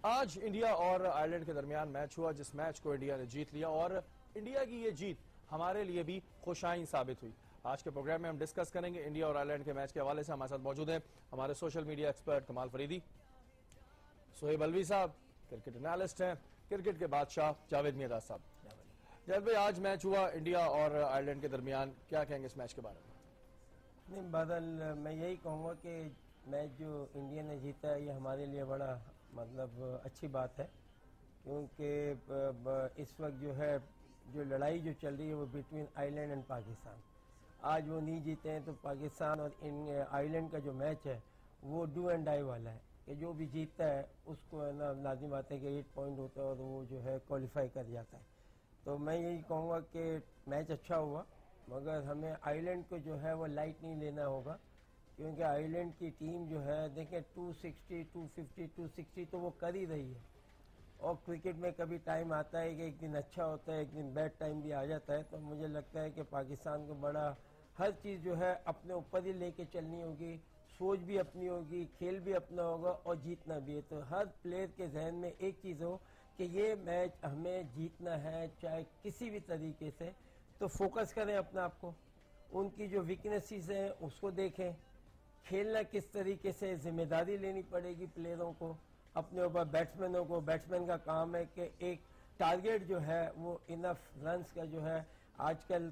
آج انڈیا اور آئرلینڈ کے درمیان میچ ہوا جس میچ کو انڈیا نے جیت لیا اور انڈیا کی یہ جیت ہمارے لیے بھی خوشائن ثابت ہوئی۔ آج کے پروگرام میں ہم ڈسکس کریں گے انڈیا اور آئرلینڈ کے میچ کے حوالے سے۔ ہمارے ساتھ موجود ہیں ہمارے سوشل میڈیا ایکسپرٹ کمال فریدی، سہیب الوی صاحب کرکٹ انالسٹ ہیں، کرکٹ کے بادشاہ جاوید میرداد صاحب۔ جاوید بھائی، آج میچ ہوا انڈیا اور آئرلینڈ کے درمیان، کیا کہیں گے اس میچ کے بارے میں؟ نہیں بادل، میں یہی کہوں گا کہ میچ جو انڈیا نے جیتا ہے یہ ہمارے لیے بڑا اچھی بات ہے، کیونکہ اس وقت جو لڑائی جو چل رہی ہے وہ بٹوین آئرلینڈ اینڈ پاکستان۔ آج وہ نہیں جیتے ہیں تو پاکستان اور آئرلینڈ کا جو میچ ہے وہ ڈو اینڈ ڈائی والا ہے کہ جو بھی جیتتا ہے اس کو لازم آتا ہے کہ 8 پوائنٹ ہوتا ہے اور وہ جو ہے کوالیفائی کر جاتا ہے۔ تو میں یہی کہوں گا کہ میچ اچھا ہوا، مگر ہمیں آئرلینڈ کو جو ہے وہ لائٹ نہیں لینا ہوگا، کیونکہ آئرلینڈ کی ٹیم جو ہے دیکھیں 260 250 260 تو وہ کر ہی رہی ہے، اور کرکٹ میں کبھی ٹائم آتا ہے کہ ایک دن اچھا ہوتا ہے، ایک دن بیڈ ٹائم بھی آ جاتا ہے۔ تو مجھے لگتا ہے کہ پاکستان کو بڑا ہر چیز جو ہے اپنے اوپر ہی لے کے چلنی ہوگی، سوچ بھی اپنی ہوگی، کھیل بھی اپنا ہوگا اور جیتنا بھی ہے۔ تو ہر پلیئر کے ذہن میں ایک چیز ہو کہ یہ میچ ہمیں جیتنا ہے چاہے کسی بھی طریقے سے، تو فوکس کریں اپنا آپ کو، ان کی جو ویکنیسز ہیں اس کو دیکھیں، کھیلنا کس طریقے سے، ذمہ داری لینی پڑے گی پلیئروں کو اپنے اوپر، بیٹسمینوں کو۔ بیٹسمین کا کام ہے کہ ایک ٹارگیٹ جو ہے وہ انف رنز کا جو ہے آج کل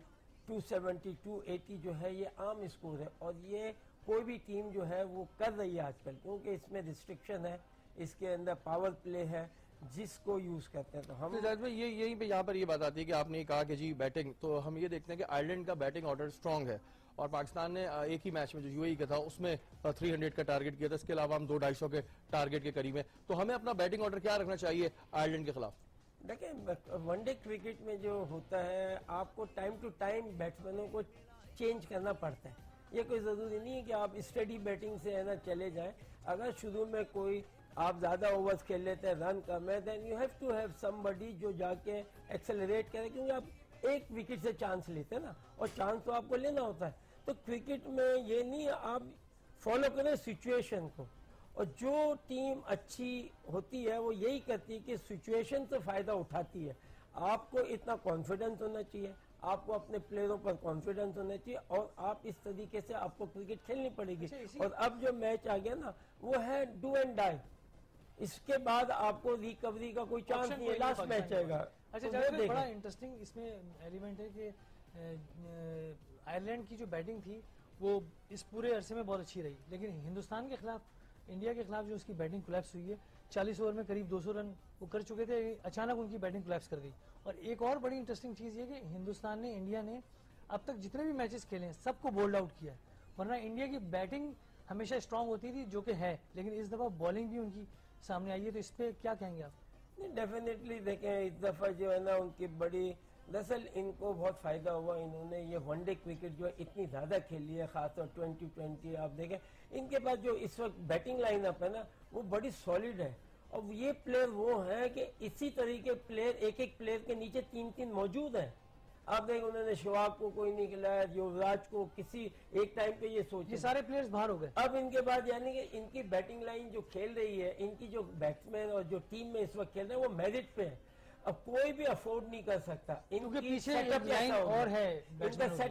270 280 جو ہے یہ عام اسکور ہے، اور یہ کوئی بھی ٹیم جو ہے وہ کر رہی ہے آج کل، کیونکہ اس میں ریسٹرکشن ہے، اس کے اندر پاور پلے ہے جس کو یوز کرتے ہیں۔ تو ہم یہیں پہ یہاں پر یہ بات آتی ہے کہ آپ نے کہا کہ جی بیٹنگ، تو ہم یہ دیکھتے ہیں کہ آئرلینڈ کا بیٹنگ آرڈر سٹرونگ ہے، اور پاکستان نے ایک ہی میچ میں جو UAE کا تھا اس میں 300 کا ٹارگٹ کیا تھا، اس کے علاوہ ہم 200-250 کے ٹارگٹ کے قریب ہیں۔ تو ہمیں اپنا بیٹنگ آرڈر کیا رکھنا چاہیے آئرلینڈ کے خلاف؟ دیکھیں ون ڈے کرکٹ میں جو ہوتا ہے آپ کو ٹائم ٹو ٹائم بیٹسمینوں کو چینج کرنا پڑتا ہے، یہ کوئی ضروری نہیں ہے کہ آپ اسٹڈی بیٹنگ سے ہے نا چلے جائیں۔ اگر شروع میں کوئی آپ زیادہ اوورز کھیل لیتے ہیں، رن کم ہے، then you have to have some buddy جو جا کے ایکسلریٹ کرے، کیونکہ آپ ایک وکٹ سے چانس لیتے ہیں نا، اور چانس تو آپ کو لینا ہوتا ہے۔ تو کرکٹ میں یہ نہیں، آپ فالو کریں سچویشن کو، اور جو ٹیم اچھی ہوتی ہے وہ یہی کرتی ہے کہ سچویشن سے فائدہ اٹھاتی ہے۔ آپ کو اتنا کانفیڈنس ہونا چاہیے، آپ کو اپنے پلیئروں پر کانفیڈنس ہونا چاہیے، اور آپ اس طریقے سے آپ کو کرکٹ کھیلنی پڑے گی۔ اور اب جو میچ آ گیا نا وہ ہے ڈو اینڈ ڈائی، اس کے بعد آپ کو ریکوری کا کوئی چانس نہیں ہے، لاسٹ میچ آئے گا۔ اچھا، بڑا انٹرسٹنگ اس میں ایلیمنٹ ہے کہ آئرلینڈ کی جو بیٹنگ تھی وہ اس پورے عرصے میں بہت اچھی رہی، لیکن ہندوستان کے خلاف، انڈیا کے خلاف جو اس کی بیٹنگ کولیپس ہوئی ہے، 40 اوور میں قریب 200 رن وہ کر چکے تھے، اچانک ان کی بیٹنگ کولیپس کر گئی۔ اور ایک اور بڑی انٹرسٹنگ چیز یہ کہ ہندوستان نے، انڈیا نے اب تک جتنے بھی میچز کھیلے ہیں سب کو بولڈ آؤٹ کیا ہے، ورنہ انڈیا کی بیٹنگ ہمیشہ اسٹرانگ ہوتی تھی جو کہ ہے، لیکن اس دفعہ بالنگ بھی ان کی سامنے آئی ہے۔ تو اس پہ کیا کہیں گے آپ؟ ڈیفینیٹلی دیکھیں اس دفعہ جو ہے نا ان کی بڑی، دراصل ان کو بہت فائدہ ہوا، انہوں نے یہ ون ڈے کرکٹ جو ہے اتنی زیادہ کھیلی ہے، خاص طور 2020۔ آپ دیکھیں ان کے پاس جو اس وقت بیٹنگ لائن اپ ہے نا وہ بڑی سالڈ ہے، اور یہ پلیئر وہ ہیں کہ اسی طریقے پلیئر ایک ایک پلیئر کے نیچے 3 موجود ہیں۔ آپ دیکھیں انہوں نے شہاب کو کوئی نہیں کھلایا، یوراج کو کسی ایک ٹائم پہ یہ سوچے، یہ سارے پلیئرز باہر ہو گئے۔ اب ان کے بعد یعنی کہ ان کی بیٹنگ لائن جو کھیل رہی ہے، ان کی جو بیٹسمین اور جو ٹیم میں اس وقت کھیل رہے ہیں وہ میرٹ پہ ہے، اب کوئی بھی افورڈ نہیں کر سکتا۔ ان کی سیٹ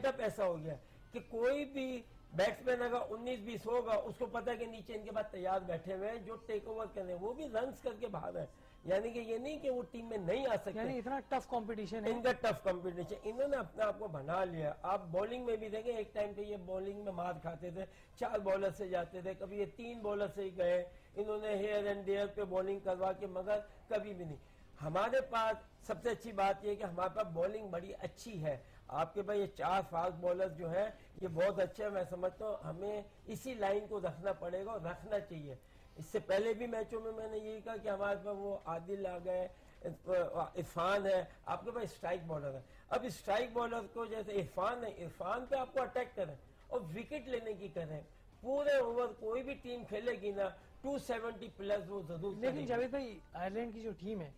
اپ ایسا ہو گیا کہ کوئی بھی بیٹسمین اگر 19-20 ہوگا اس کو پتا ہے کہ نیچے ان کے بعد تیار بیٹھے ہوئے ہیں جو ٹیک اوور کرنے، وہ بھی رنز کر کے باہر ہیں، یعنی کہ یہ نہیں کہ وہ ٹیم میں نہیں آ سکتے، یعنی اتنا ٹف کمپٹیشن ہے ان کا، ٹف کمپٹیشن انہوں نے اپنے آپ کو بنا لیا۔ آپ بولنگ میں بھی دیکھیں ایک ٹائم پہ یہ بولنگ میں مار کھاتے تھے، 4 بالر سے جاتے تھے، کبھی یہ 3 بالر سے ہی گئے، انہوں نے ہیئر اینڈ دیئر پہ بولنگ کروا کے، مگر کبھی بھی نہیں۔ ہمارے پاس سب سے اچھی بات یہ کہ ہمارے پاس بولنگ بڑی اچھی ہے، آپ کے پاس یہ 4 فاسٹ بولر جو ہے یہ بہت اچھا ہے۔ میں سمجھتا ہوں ہمیں اسی لائن کو رکھنا پڑے گا اور رکھنا چاہیے۔ اس سے پہلے بھی میچوں میں نے یہی کہا کہ ہمارے پاس وہ عادل آ گئے، عرفان ہے، آپ کے پاس اسٹرائک بالر ہے، اب اسٹرائک بالر کو جیسے عرفان ہے، عرفان پہ آپ کو اٹیک کریں اور وکٹ لینے کی کریں، پورے اوور کوئی بھی ٹیم کھیلے گی نا 270 پلس وہ ضرور۔ لیکن جاوید بھائی آئرلینڈ کی جو ٹیم ہے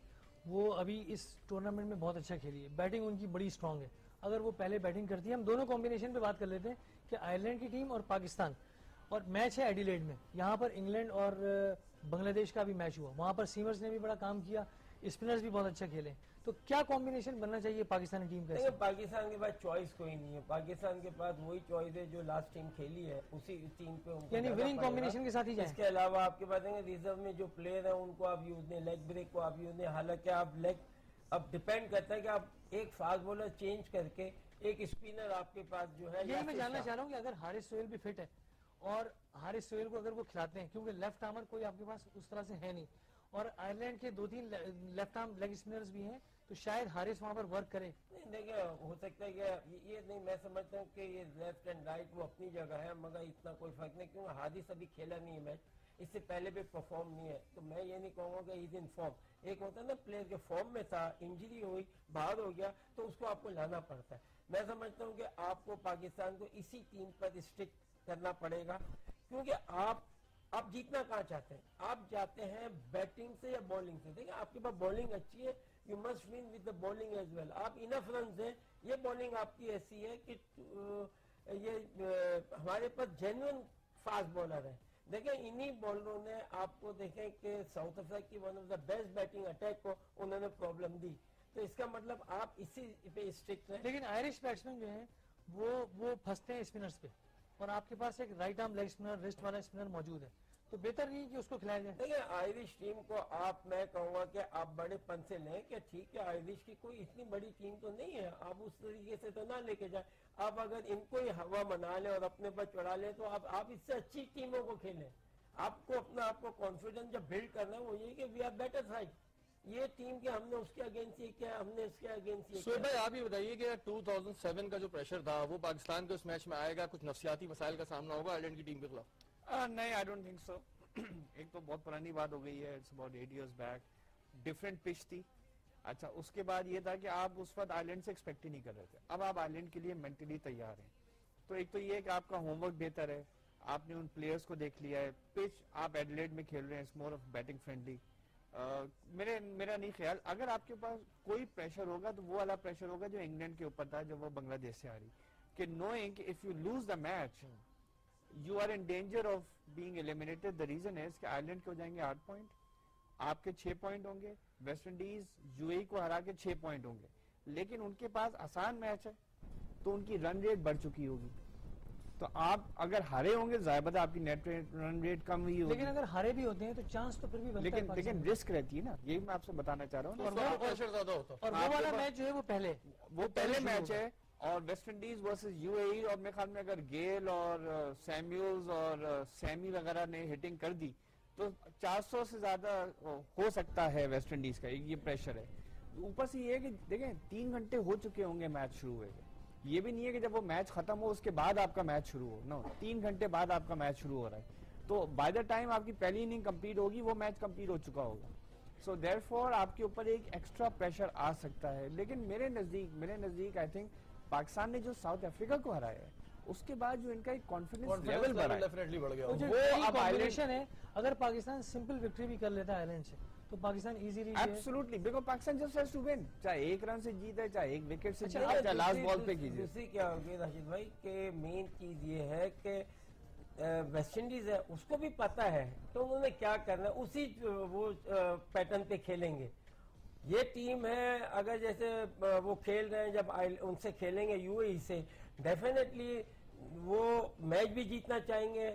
وہ ابھی اس ٹورنامنٹ میں بہت اچھا کھیلی ہے، بیٹنگ ان کی بڑی سٹرونگ ہے، اگر وہ پہلے بیٹنگ کرتی ہے، ہم دونوں کمبینیشن پہ بات کر لیتے ہیں کہ آئرلینڈ کی ٹیم اور پاکستان، اور میچ ہے ایڈیلیڈ میں، یہاں پر انگلینڈ اور بنگلہ دیش کا بھی میچ ہوا, وہاں پر سیمرز نے بھی بڑا کام کیا, اسپنرز بھی بہت اچھا کھیلے. تو کیا کمبینیشن بننا چاہیے پاکستانی ٹیم کا؟ دیکھیں پاکستان کے پاس چوائس کوئی نہیں ہے, پاکستان کے پاس وہی چوائس ہے جو لاسٹ ٹیم کھیلی ہے, اسی ٹیم پہ ان کو یعنی جانا وننگ پڑے گا. کمبینیشن کے ساتھ ہی جائیں. اس کے علاوہ آپ کے پاس ریزرو میں جو پلیئر ہیں ان کو آپ یوز دیں, لیگ بریک کو آپ یوز دیں. حالانکہ آپ لیگ اب ڈیپینڈ کرتا ہے کہ آپ ایک فاسٹ بولر چینج کر کے ایک اسپنر آپ کے پاس جو ہے. یہی میں جاننا چاہ رہا ہوں کہ اگر حارث سہیل بھی فٹ ہے اور حارث سہیل کو اگر وہ کھلاتے ہیں, کیونکہ لیفٹ آرمر کوئی آپ کے پاس اس طرح سے ہے نہیں, اور آئرلینڈ کے 2-3 لیفٹ آرم لیگ اسپنرز بھی ہیں, تو شاید حارث وہاں پر ورک کرے. نہیں دیکھیں ہو سکتا ہے کہ یہ نہیں, میں سمجھتا ہوں کہ یہ لیفٹ اینڈ رائٹ وہ اپنی جگہ ہے, مگر اتنا کوئی فرق نہیں, کیونکہ حارث ابھی کھیلا نہیں ہے میچ, اس سے پہلے بھی پرفارم نہیں ہے. تو میں یہ نہیں کہوں گا کہ از ان فارم. ایک ہوتا ہے نا پلیئر کے فارم میں تھا, انجری ہوئی, باہر ہو گیا, تو اس کو آپ کو لانا پڑتا ہے. میں سمجھتا ہوں کہ آپ کو پاکستان کو اسی ٹیم پر اسٹک کرنا پڑے گا, کیونکہ آپ جیتنا کہاں چاہتے ہیں؟ آپ جاتے ہیں بیٹنگ سے یا بالنگ سے. دیکھیں آپ کے پاس بالنگ اچھی ہے, you must win with the bowling as well. آپ انف رنز ہیں, یہ بالنگ آپ کی ایسی ہے کہ یہ ہمارے پاس جینوئن فاسٹ بالر ہیں. دیکھیں انہی بالروں نے آپ کو دیکھیں کہ ساؤتھ افریقہ کی one of the best batting attack کو انہوں نے پرابلم دی. تو اس کا مطلب آپ اسی پہ اسٹک رہیں. لیکن آئرش بیٹسمین جو ہیں وہ پھنستے ہیں اسپنرز پہ, اور آپ کے پاس ایک right arm leg spinner, wrist والا اسپنر موجود ہے, تو بہتر نہیں کہ اس کو کھلایا جائے. دیکھیں آئرش ٹیم کو میں کہوں گا کہ آپ بڑے پن سے لیں کہ ٹھیک ہے آئرش کی کوئی اتنی بڑی ٹیم تو نہیں ہے, آپ اس طریقے سے تو نہ لے کے جائیں. آپ اگر ان کو ہی ہوا منا لیں اور اپنے پر چڑھا لیں تو آپ اس سے اچھی ٹیموں کو کھیلیں. آپ کو آپ کو کانفیڈنس جب بلڈ کرنا ہے وہ یہ کہ وی آر بیٹر سائڈ. یہ ٹیم کے ہم نے اس کے اگینسٹ یہ کیا, ہم نے اس کے اگینسٹ یہ سہیل کیا. بھائی آپ یہ بتائیے کہ 2007 کا جو پریشر تھا وہ پاکستان کو اس میچ میں آئے گا, کچھ نفسیاتی مسائل کا سامنا ہوگا آئرلینڈ کی ٹیم کے خلاف؟ نہیں, آئی ڈونٹ تھنک سو. ایک تو بہت پرانی بات ہو گئی ہے, it's about 8 years back, different pitch تھی. اچھا اس کے بعد یہ تھا کہ آپ اس وقت آئرلینڈ سے ایکسپیکٹ ہی نہیں کر رہے تھے. اب آپ آئرلینڈ کے لیے مینٹلی تیار ہیں, تو ایک تو یہ ہے کہ آپ کا ہوم ورک بہتر ہے, آپ نے ان پلیئرز کو دیکھ لیا ہے, پچ آپ ایڈیلیڈ میں کھیل رہے ہیں, it's more of batting friendly. میرا نہیں خیال اگر آپ کے پاس کوئی پریشر ہوگا تو وہ والا پریشر ہوگا جو انگلینڈ کے اوپر تھا جب وہ بنگلہ دیش سے آ رہی, کہ نوئنگ کہ if you lose the match you are in danger of being eliminated. The reason is کہ آئرلینڈ کے ہو جائیں گے 8 پوائنٹ, آپ کے 6 پوائنٹ ہوں گے, ویسٹ انڈیز یو اے کو ہرا کے 6 پوائنٹ ہوں گے, لیکن ان کے پاس آسان میچ ہے تو ان کی رن ریٹ بڑھ چکی ہوگی. تو آپ اگر ہارے ہوں گے ظاہر ہے آپ کی نیٹ رن ریٹ کم ہوئی ہوگی, لیکن اگر ہارے بھی ہوتے ہیں تو چانس تو پھر بھی بنتا ہے. لیکن رسک رہتی ہے نا, یہی میں آپ سے بتانا چاہ رہا ہوں. اور پریشر زیادہ ہوتا اور وہ والا میچ جو ہے وہ پہلے میچ ہے, اور ویسٹ انڈیز ورسز یو اے ای, اور میرے خیال میں اگر گیل اور سیمیولز اور سیمی وغیرہ نے ہٹنگ کر دی تو 400 سے زیادہ ہو سکتا ہے ویسٹ انڈیز کا, یہ پریشر ہے. اوپر سے یہ ہے کہ دیکھیں 3 گھنٹے ہو چکے ہوں گے میچ شروع ہوئے, یہ بھی نہیں ہے کہ جب وہ میچ ختم ہو اس کے بعد آپ کا میچ شروع ہو, نو 3 گھنٹے بعد آپ کا میچ شروع ہو رہا ہے. تو بائی دا ٹائم آپ کی پہلی اننگ کمپلیٹ ہوگی وہ میچ کمپلیٹ ہو چکا ہوگا. سو دیر فور آپ کے اوپر ایک ایکسٹرا پریشر آ سکتا ہے. لیکن میرے نزدیک آئی تھنک پاکستان نے جو ساؤتھ افریقہ کو ہرایا ہے اس کے بعد جو ان کا ایک کانفیڈنس لیول بڑھا ہے, ڈیفینیٹلی بڑھ گیا. وہ اب کمبینیشن ہے. اگر پاکستان سمپل وکٹری بھی کر لیتا ہے آئرلینڈ سے تو Pakistan easily absolutely, because Pakistan just has to win, چاہے 1 رن سے جیتے, چاہے 1 وکٹ سے جیتے, چاہے لاسٹ بال پہ کیجیے. دوسری کیا ہوگی راشد بھائی کہ مین چیز یہ ہے کہ ویسٹ انڈیز ہے اس کو بھی پتا ہے تو انہوں نے کیا کرنا ہے, اسی وہ پیٹرن پہ کھیلیں گے. یہ ٹیم ہے اگر جیسے وہ کھیل رہے ہیں جب ان سے کھیلیں گے یو اے ای سے, ڈیفینیٹلی وہ میچ بھی جیتنا چاہیں گے,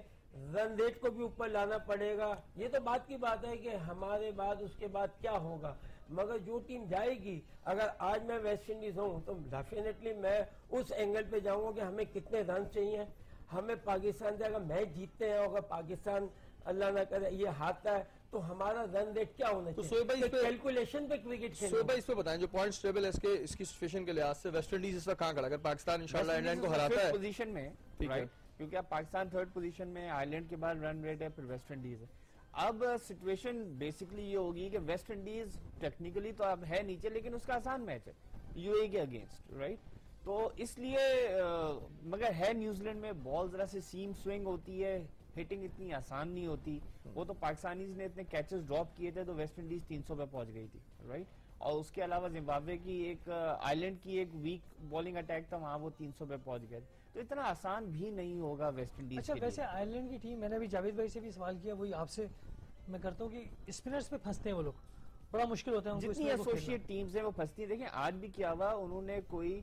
رن ریٹ کو بھی اوپر لانا پڑے گا. یہ تو بات کی بات ہے کہ ہمارے بعد اس کے بعد کیا ہوگا, مگر جو ٹیم جائے گی, اگر آج میں ویسٹ انڈیز ہوں تو ڈیفینیٹلی میں اس اینگل پہ جاؤں گا کہ ہمیں کتنے رن چاہیے. ہمیں پاکستان سے اگر میچ جیتتے ہیں, اگر پاکستان اللہ نہ کرے یہ ہارتا ہے تو ہمارا رن ریٹ کیا ہونا چاہیے, کیلکولیشن پہ کرکٹ کھیلنا. سہیل بھائی اس پہ بتائیں جو پوائنٹس ٹیبل ہے اس کی سچویشن کے لحاظ سے ویسٹ انڈیز اس وقت کہاں کھڑا ہے؟ اگر پاکستان انشاءاللہ انگلینڈ کو ہراتا ہے پوزیشن میں, کیونکہ اب پاکستان 3rd پوزیشن میں, آئرلینڈ کے بعد رن ریٹ ہے, پھر ویسٹ انڈیز ہے. اب سچویشن بیسکلی یہ ہوگی کہ ویسٹ انڈیز ٹیکنیکلی تو اب ہے نیچے, لیکن اس کا آسان میچ ہے یو اے کے اگینسٹ, رائٹ. تو اس لیے مگر ہے نیوزی لینڈ میں بال ذرا سے سیم سوئنگ ہوتی ہے, ہٹنگ اتنی آسان نہیں ہوتی. وہ تو پاکستانیز نے اتنے کیچز ڈراپ کیے تھے تو ویسٹ انڈیز 300 پہ پہنچ گئی تھی, رائٹ. اور اس کے علاوہ زمبابوے کی ایک آئرلینڈ کی ایک ویک بالنگ اٹیک تھا, وہاں وہ 300 پہ پہنچ گئے. تو اتنا آسان بھی نہیں ہوگا ویسٹ انڈیز. اچھا ویسے آئرلینڈ کی ٹیم, میں نے بھی جاوید بھائی سے بھی سوال کیا, وہی آپ سے میں کرتا ہوں کہ اسپنرز پہ پھنستے ہیں وہ لوگ, بڑا مشکل ہوتا ہے ان کو جتنی ایسوسیٹ ٹیمز ہیں وہ پھنستی ہیں. دیکھیں آج بھی کیا ہوا, انہوں نے کوئی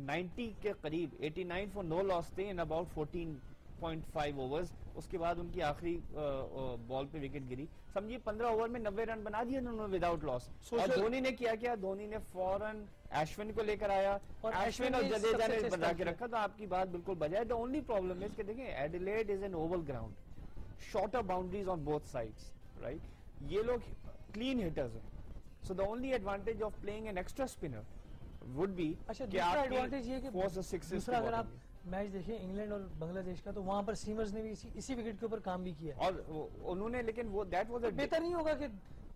90 کے قریب 89 فور نو لاس تھے ان اباؤٹ 14.5 اوورز. اس کے بعد ان کی آخری بال پہ وکٹ گری. سمجھیے 15 اوور میں 90 رن بنا دیے انہوں نے وداؤٹ لاس. اور دھونی نے کیا, دھونی نے فوراً ایشون کو لے کر آیا, اور ایشون اور جڈیجا نے بنا کے رکھا. تو آپ کی بات بالکل بجائے. The only problem is کہ دیکھیں Adelaide is an Oval ground, shorter boundaries on both sides, right? یہ لوگ clean hitters ہیں. So the only advantage of playing an extra spinner would be کہ آپ کی force the sixes. دوسرا اگر آپ میچ دیکھیں انگلینڈ اور بنگلہ دیش کا, تو وہاں پر سیمرز نے بھی اسی وکٹ کے اوپر کام بھی کیا, اور انہوں نے, لیکن وہ that was a بہتر نہیں ہوگا کہ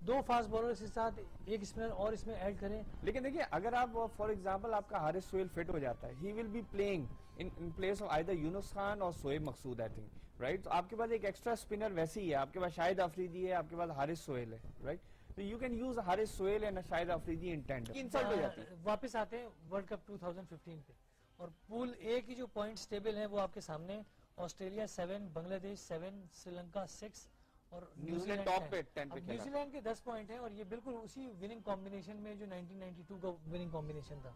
2 فاسٹ بالرز کے ساتھ ایک اسپنر اور اس میں ایڈ کریں. لیکن دیکھیں اگر آپ فار ایگزامپل آپ کا حارث سہیل فٹ ہو جاتا ہے, he will be playing in place of either Younis Khan اور Shoaib Maqsood I think, right. تو آپ کے پاس ایک ایکسٹرا اسپنر ویسے ہی ہے, آپ کے پاس شاہد افریدی ہے, آپ کے پاس حارث سہیل ہے, رائٹ. تو you can use Haris Sohail and Shahid Afridi in tandem. Insult ہو جاتی ہے. واپس آتے ہیں ورلڈ کپ 2015 پہ, اور پول اے کی جو پوائنٹس ٹیبل ہے وہ آپ کے سامنے. آسٹریلیا 7, بنگلہ دیش 7, سری لنکا 6 اور نیوزی لینڈ ٹاپ پہ 10 پہ. نیوزی لینڈ کے 10 پوائنٹ ہیں, اور یہ بالکل اسی وننگ کمبینیشن میں جو 1992 کا وننگ کمبینیشن تھا.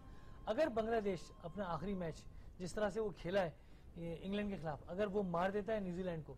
اگر بنگلہ دیش اپنا آخری میچ جس طرح سے وہ کھیلا ہے انگلینڈ کے خلاف, اگر وہ مار دیتا ہے نیوزی لینڈ کو,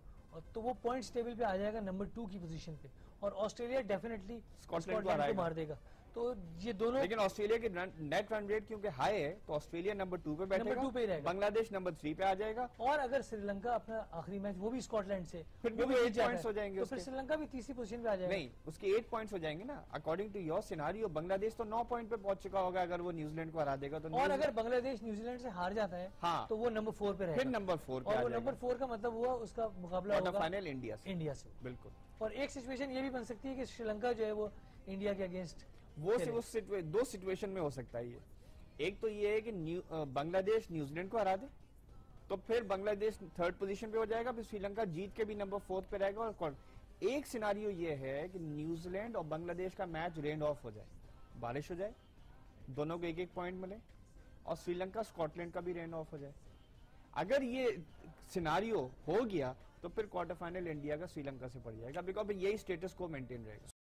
تو وہ پوائنٹس ٹیبل پہ آ جائے گا نمبر 2 کی پوزیشن پہ, اور آسٹریلیا ڈیفینیٹلی اسکاٹ لینڈ کو مار دے گا. تو یہ دونوں, لیکن آسٹریلیا کی نیٹ رن ریٹ کیونکہ ہائی ہے, تو آسٹریلیا نمبر 2 پہ بیٹھے گا, بنگلہ دیش نمبر 3 پہ آ جائے گا. اور اگر سری لنکا اپنا آخری میچ وہ بھی اسکاٹ لینڈ سے, پھر بھی 8 پوائنٹس ہو جائیں گے, تو پھر سری لنکا بھی تیسری پوزیشن پہ آ جائے گا. نہیں, اس کے 8 پوائنٹس ہو جائیں گے نا اکارڈنگ ٹو یور سیناریو. بنگلہ دیش تو 9 پوائنٹ پہ پہنچ چکا ہوگا اگر وہ نیوزی لینڈ کو ہرا دے گا. تو اور اگر بنگلہ دیش نیوزی لینڈ سے ہار جاتا ہے تو وہ نمبر 4 پہ رہے گا, پھر نمبر 4 پہ, اور وہ نمبر 4 کا مطلب ہوا اس کا مقابلہ ہوگا فائنل انڈیا سے. بالکل. اور ایک سچویشن یہ بھی بن سکتی ہے کہ سری لنکا جو ہے وہ انڈیا کے اگینسٹ, وہ دو سچویشن میں ہو سکتا ہے یہ. ایک تو یہ ہے کہ بنگلہ دیش نیوزی لینڈ کو ہرا دے, تو پھر بنگلہ دیش 3rd پوزیشن پہ ہو جائے گا, پھر سری لنکا جیت کے بھی نمبر 4 پہ رہے گا. اور ایک سیناریو یہ ہے کہ نیوزی لینڈ اور بنگلہ دیش کا میچ رین آف ہو جائے, بارش ہو جائے, دونوں کو 1-1 پوائنٹ ملے, اور سری لنکا اسکاٹ لینڈ کا بھی رین آف ہو جائے. اگر یہ سیناریو ہو گیا تو پھر کوارٹر فائنل انڈیا کا سری لنکا سے پڑ جائے گا, بیکاز یہی اسٹیٹس کو مینٹین رہے گا.